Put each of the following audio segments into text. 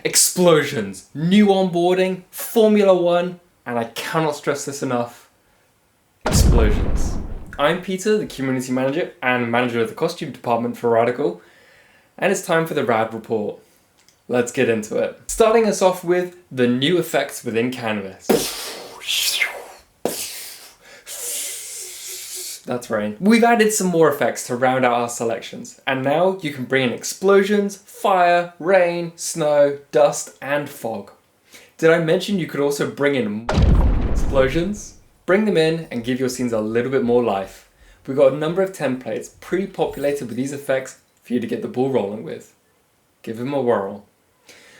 Explosions, new onboarding, Formula One, and I cannot stress this enough, explosions. I'm Peter, the community manager and manager of the costume department for Radical, and it's time for the RAD Report. Let's get into it. Starting us off with the new effects within Canvas. That's rain. We've added some more effects to round out our selections, and now you can bring in explosions, fire, rain, snow, dust, and fog. Did I mention you could also bring in explosions? Bring them in and give your scenes a little bit more life. We've got a number of templates pre-populated with these effects for you to get the ball rolling with. Give them a whirl.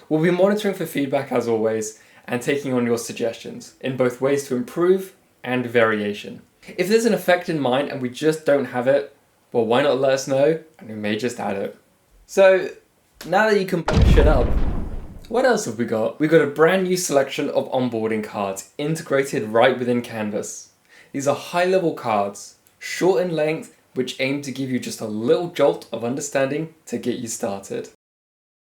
We'll be monitoring for feedback as always, and taking on your suggestions in both ways to improve and variation. If there's an effect in mind and we just don't have it, well, why not let us know and we may just add it. So now that you can push it up, what else have we got? We've got a brand new selection of onboarding cards integrated right within Canvas. These are high-level cards, short in length, which aim to give you just a little jolt of understanding to get you started.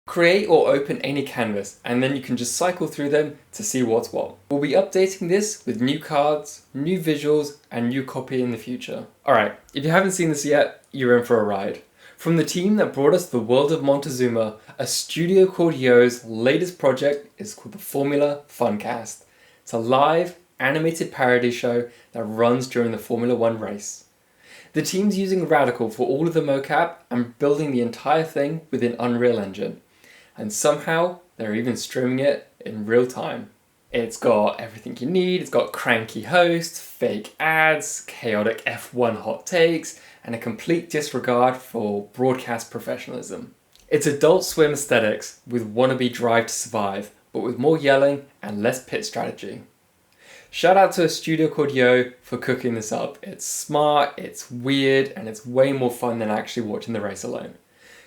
Create or open any canvas and then you can just cycle through them to see what's what. We'll be updating this with new cards, new visuals, and new copy in the future. Alright, if you haven't seen this yet, you're in for a ride. From the team that brought us the world of Montezuma, a studio called Yo's latest project is called the Formula Funcast. It's a live, animated parody show that runs during the Formula One race. The team's using Radical for all of the mocap and building the entire thing within Unreal Engine. And somehow they're even streaming it in real time. It's got everything you need. It's got cranky hosts, fake ads, chaotic F1 hot takes, and a complete disregard for broadcast professionalism. It's Adult Swim aesthetics with wannabe Drive to Survive, but with more yelling and less pit strategy. Shout out to a studio called Yo for cooking this up. It's smart, it's weird, and it's way more fun than actually watching the race alone.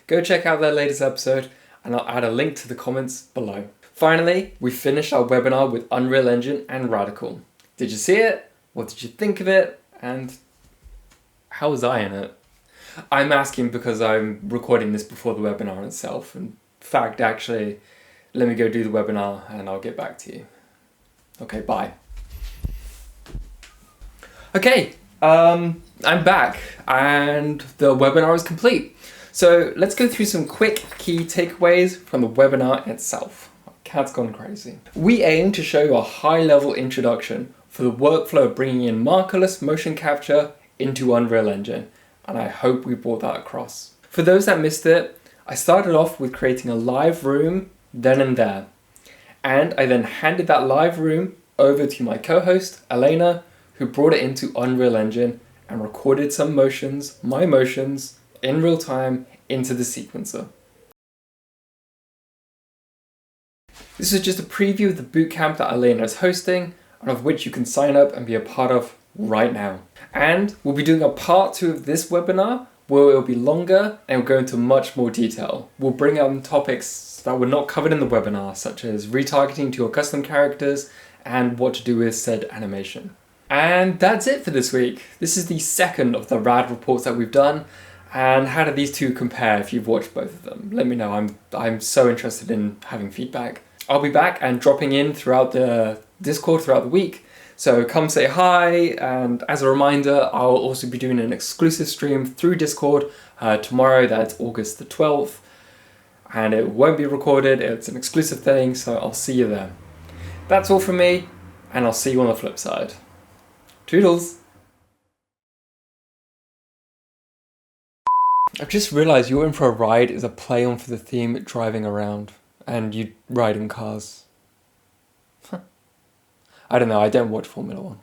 Go check out their latest episode, and I'll add a link to the comments below. Finally, we finished our webinar with Unreal Engine and Radical. Did you see it? What did you think of it? And how was I in it? I'm asking because I'm recording this before the webinar itself. In fact, actually, let me go do the webinar and I'll get back to you. Okay, bye. Okay, I'm back and the webinar is complete. So let's go through some quick key takeaways from the webinar itself. Cat's gone crazy. We aim to show you a high-level introduction for the workflow of bringing in markerless motion capture into Unreal Engine, and I hope we brought that across. For those that missed it, I started off with creating a live room then and there, and I then handed that live room over to my co-host, Elena, who brought it into Unreal Engine and recorded some motions, my motions, in real time into the sequencer. This is just a preview of the bootcamp that Elena is hosting and of which you can sign up and be a part of right now. And we'll be doing a part 2 of this webinar where it will be longer and we'll go into much more detail. We'll bring on topics that were not covered in the webinar, such as retargeting to your custom characters and what to do with said animation. And that's it for this week. This is the second of the RAD reports that we've done. And how do these two compare if you've watched both of them? Let me know, I'm so interested in having feedback. I'll be back and dropping in throughout the Discord throughout the week. So come say hi, and as a reminder, I'll also be doing an exclusive stream through Discord tomorrow, that's August the 12th. And it won't be recorded, it's an exclusive thing, so I'll see you there. That's all from me, and I'll see you on the flip side. Toodles! I've just realised You're In For A Ride is a play on for the theme driving around and you ride in cars. I don't know, I don't watch Formula One.